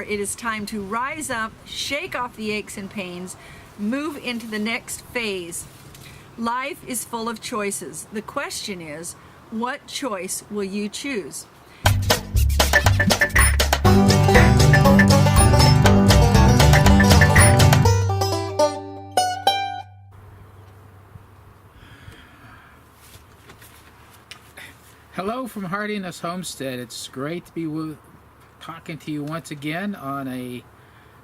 It is time to rise up, shake off the aches and pains, move into the next phase. Life is full of choices. The question is, what choice will you choose? Hello from Heartiness Homestead. It's great to be talking to you once again on a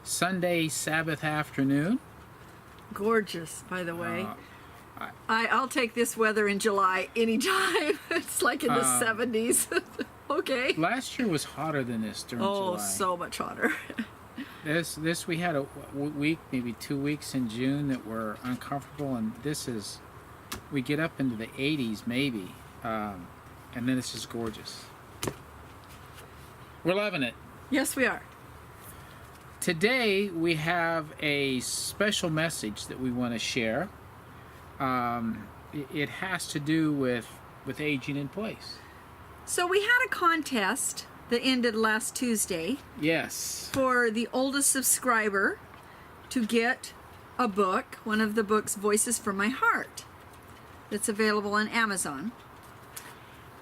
Sunday Sabbath afternoon. Gorgeous, by the way. I'll take this weather in July anytime. It's like in the 70s. Okay. Last year was hotter than this during July. Oh, so much hotter. This we had a week, maybe 2 weeks in June that were uncomfortable, and we get up into the 80s maybe. And then it's just gorgeous. We're loving it. Yes, we are. Today we have a special message that we want to share. It has to do with aging in place. So we had a contest that ended last Tuesday. Yes. For the oldest subscriber to get a book, one of the books, Voices from My Heart, that's available on Amazon.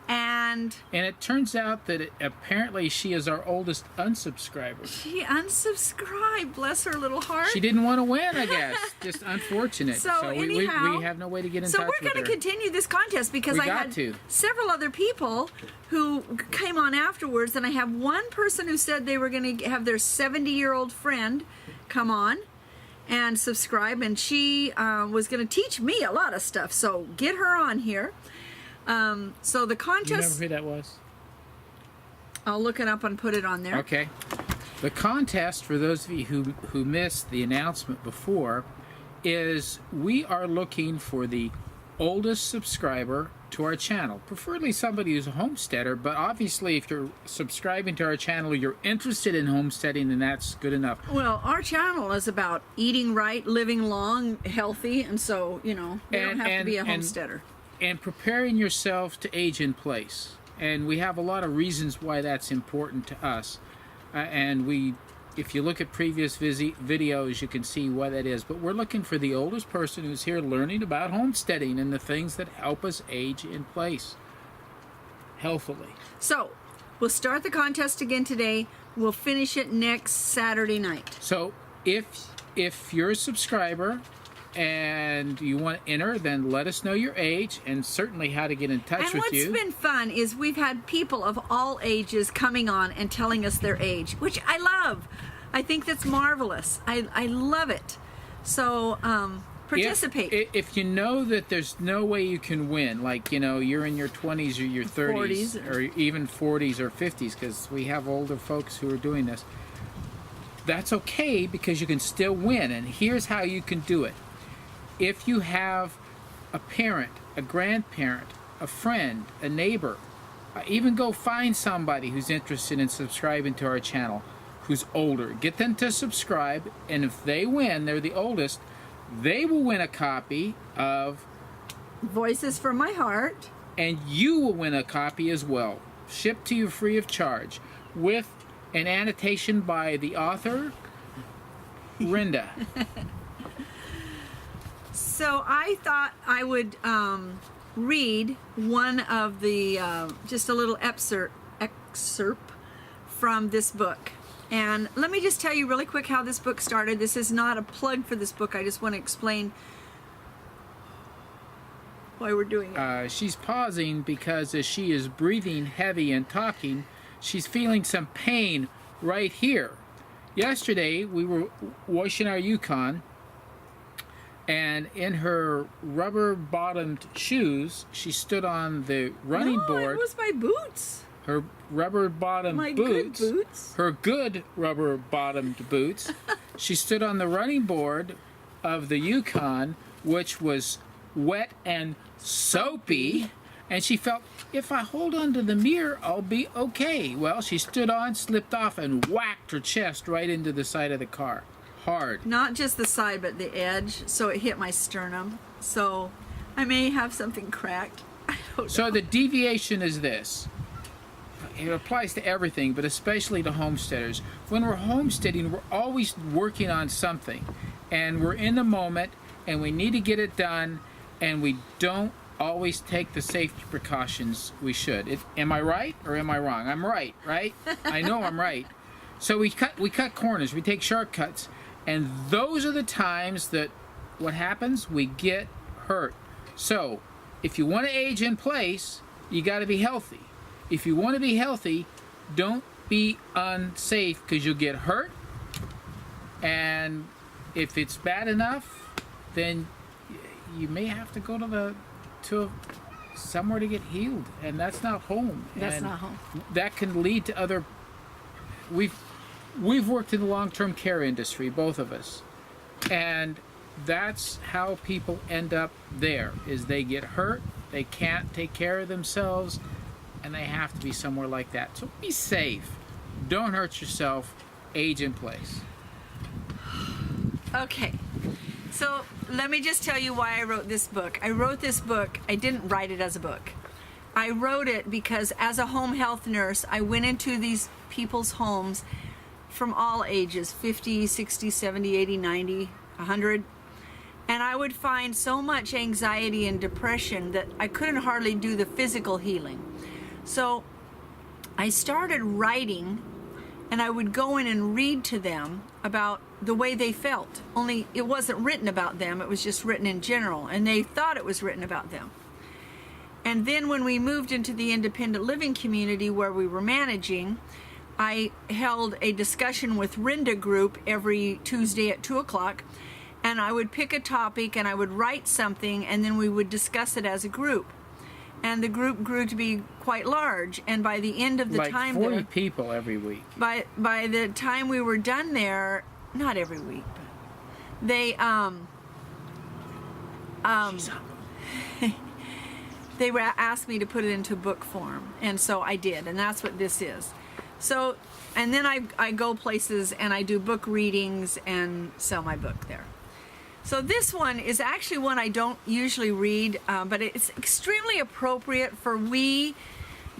And it turns out that apparently she is our oldest unsubscriber. She unsubscribed, bless her little heart. She didn't want to win, I guess. Just unfortunate. So anyhow, we have no way to get in touch with her. So we're going to continue this contest because I had several other people who came on afterwards, and I have one person who said they were going to have their 70-year-old friend come on and subscribe, and she was going to teach me a lot of stuff. So get her on here. So the contest... You remember who that was? I'll look it up and put it on there. Okay. The contest, for those of you who missed the announcement before, is we are looking for the oldest subscriber to our channel. Preferably somebody who's a homesteader, but obviously if you're subscribing to our channel, you're interested in homesteading, and that's good enough. Well, our channel is about eating right, living long, healthy, and so, you know, you don't have to be a homesteader. And preparing yourself to age in place. And we have a lot of reasons why that's important to us. If you look at previous videos, you can see why that is. But we're looking for the oldest person who's here learning about homesteading and the things that help us age in place healthily. So, we'll start the contest again today. We'll finish it next Saturday night. So, if you're a subscriber and you want to enter, then let us know your age and certainly how to get in touch with you. And what's been fun is we've had people of all ages coming on and telling us their age, which I love. I think that's marvelous. I love it. So participate. If you know that there's no way you can win, like, you know, you're in your 20s or your 30s or even 40s or 50s, because we have older folks who are doing this, that's okay, because you can still win. And here's how you can do it. If you have a parent, a grandparent, a friend, a neighbor, even go find somebody who's interested in subscribing to our channel who's older. Get them to subscribe, and if they win, they're the oldest, they will win a copy of Voices from My Heart. And you will win a copy as well, shipped to you free of charge, with an annotation by the author, Rhenda. So I thought I would read one of the, just a little excerpt from this book. And let me just tell you really quick how this book started. This is not a plug for this book. I just want to explain why we're doing it. She's pausing because as she is breathing heavy and talking, she's feeling some pain right here. Yesterday, we were washing our Yukon, and in her rubber-bottomed shoes, she stood on the running board. No, it was my boots. Her rubber-bottomed boots. Good boots. Her good rubber-bottomed boots. She stood on the running board of the Yukon, which was wet and soapy, and she felt, if I hold on to the mirror, I'll be okay. Well, she stood on, slipped off, and whacked her chest right into the side of the car. Hard. Not just the side, but the edge, so it hit my sternum. So I may have something cracked. I don't know. So the deviation is this. it applies to everything, but especially to homesteaders. When we're homesteading, we're always working on something, and we're in the moment, and we need to get it done, and we don't always take the safety precautions we should. Am I right or am I wrong? I'm right? I know I'm right. So we cut corners, we take shortcuts, and those are the times that what happens? We get hurt. So if you want to age in place, you got to be healthy. If you want to be healthy, don't be unsafe, because you'll get hurt. And if it's bad enough, then you may have to go to somewhere to get healed, and that's not home. That's not home. That can lead to other. We've worked in the long-term care industry, both of us, and that's how people end up there. Is they get hurt, they can't take care of themselves, and they have to be somewhere like that. So be safe. Don't hurt yourself. Age in place. Okay. So let me just tell you why I wrote this book. I wrote this book. I didn't write it as a book. I wrote it because as a home health nurse, I went into these people's homes from all ages, 50, 60, 70, 80, 90, 100. And I would find so much anxiety and depression that I couldn't hardly do the physical healing. So I started writing, and I would go in and read to them about the way they felt. Only it wasn't written about them, it was just written in general, and they thought it was written about them. And then when we moved into the independent living community where we were managing, I held a discussion with Rhenda group every Tuesday at 2 o'clock, and I would pick a topic and I would write something, and then we would discuss it as a group. And the group grew to be quite large, and by the end of the time, 40 people every week. By the time we were done there, not every week, but they they were asked me to put it into book form, and so I did, and that's what this is. So, and then I go places and I do book readings and sell my book there. So this one is actually one I don't usually read, but it's extremely appropriate for we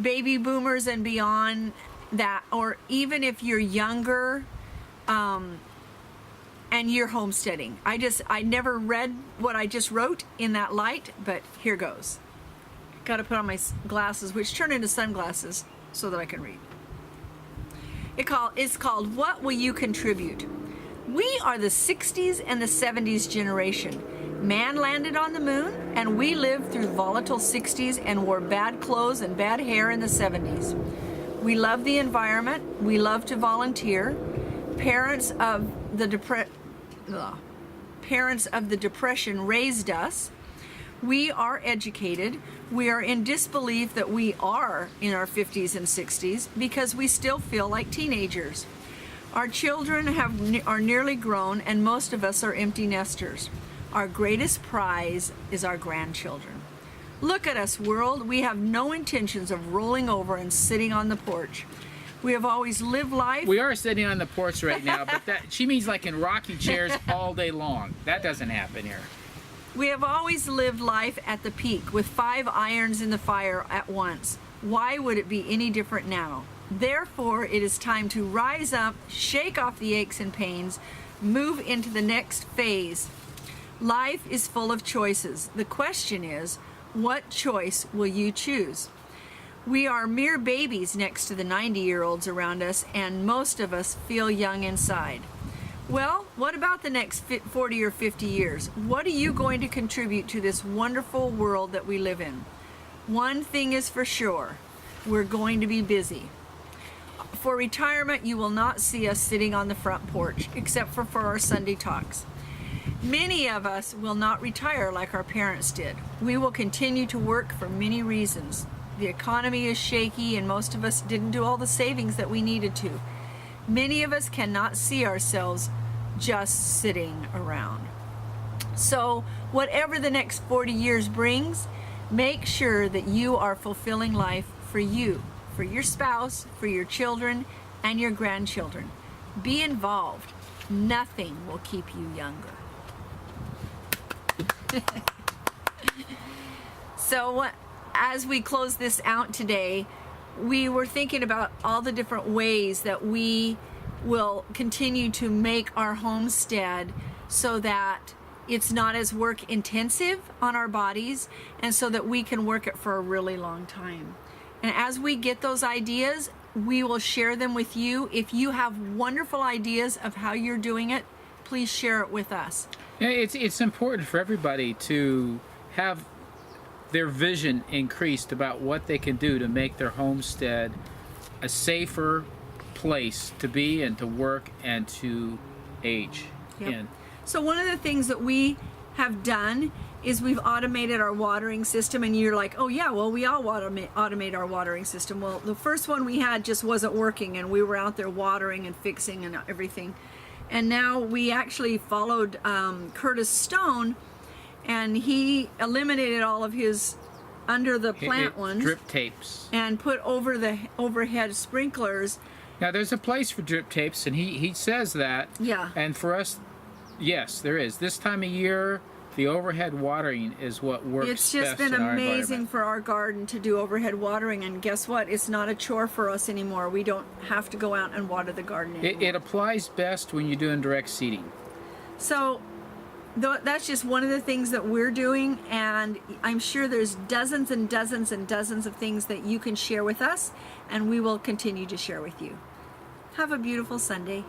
baby boomers and beyond, that, or even if you're younger and you're homesteading. I never read what I just wrote in that light, but here goes. Got to put on my glasses, which turn into sunglasses so that I can read. It's called What Will You Contribute? We are the 60s and the 70s generation. Man landed on the moon, and we lived through volatile 60s and wore bad clothes and bad hair in the 70s. We love the environment. We love to volunteer. Parents of the Depression raised us. We are educated. We are in disbelief that we are in our 50s and 60s because we still feel like teenagers. Our children are nearly grown, and most of us are empty nesters. Our greatest prize is our grandchildren. Look at us, world. We have no intentions of rolling over and sitting on the porch. We have always lived life. We are sitting on the porch right now, but she means like in rocking chairs all day long. That doesn't happen here. We have always lived life at the peak with 5 irons in the fire at once. Why would it be any different now? Therefore, it is time to rise up, shake off the aches and pains, move into the next phase. Life is full of choices. The question is, what choice will you choose? We are mere babies next to the 90-year-olds around us, and most of us feel young inside. Well, what about the next 40 or 50 years? What are you going to contribute to this wonderful world that we live in? One thing is for sure, we're going to be busy. For retirement, you will not see us sitting on the front porch, except for our Sunday talks. Many of us will not retire like our parents did. We will continue to work for many reasons. The economy is shaky, and most of us didn't do all the savings that we needed to. Many of us cannot see ourselves just sitting around. So, whatever the next 40 years brings, make sure that you are fulfilling life for you, for your spouse, for your children, and your grandchildren. Be involved. Nothing will keep you younger. So, as we close this out today, we were thinking about all the different ways that we will continue to make our homestead so that it's not as work intensive on our bodies, and so that we can work it for a really long time. And as we get those ideas, we will share them with you. If you have wonderful ideas of how you're doing it, please share it with us. Yeah, it's important for everybody to have their vision increased about what they can do to make their homestead a safer place to be and to work and to age in. So one of the things that we have done is we've automated our watering system, and you're like, oh yeah, well, we all automate our watering system. Well, the first one we had just wasn't working, and we were out there watering and fixing and everything. And now we actually followed Curtis Stone, and he eliminated all of his under the plant ones, drip tapes, and put over the overhead sprinklers. Now there's a place for drip tapes, and he says that. Yeah. And for us, yes, there is. This time of year, the overhead watering is what works best. It's just been amazing for our garden to do overhead watering, and guess what? It's not a chore for us anymore. We don't have to go out and water the garden anymore. It applies best when you're doing direct seeding. So that's just one of the things that we're doing, and I'm sure there's dozens and dozens and dozens of things that you can share with us, and we will continue to share with you. Have a beautiful Sunday.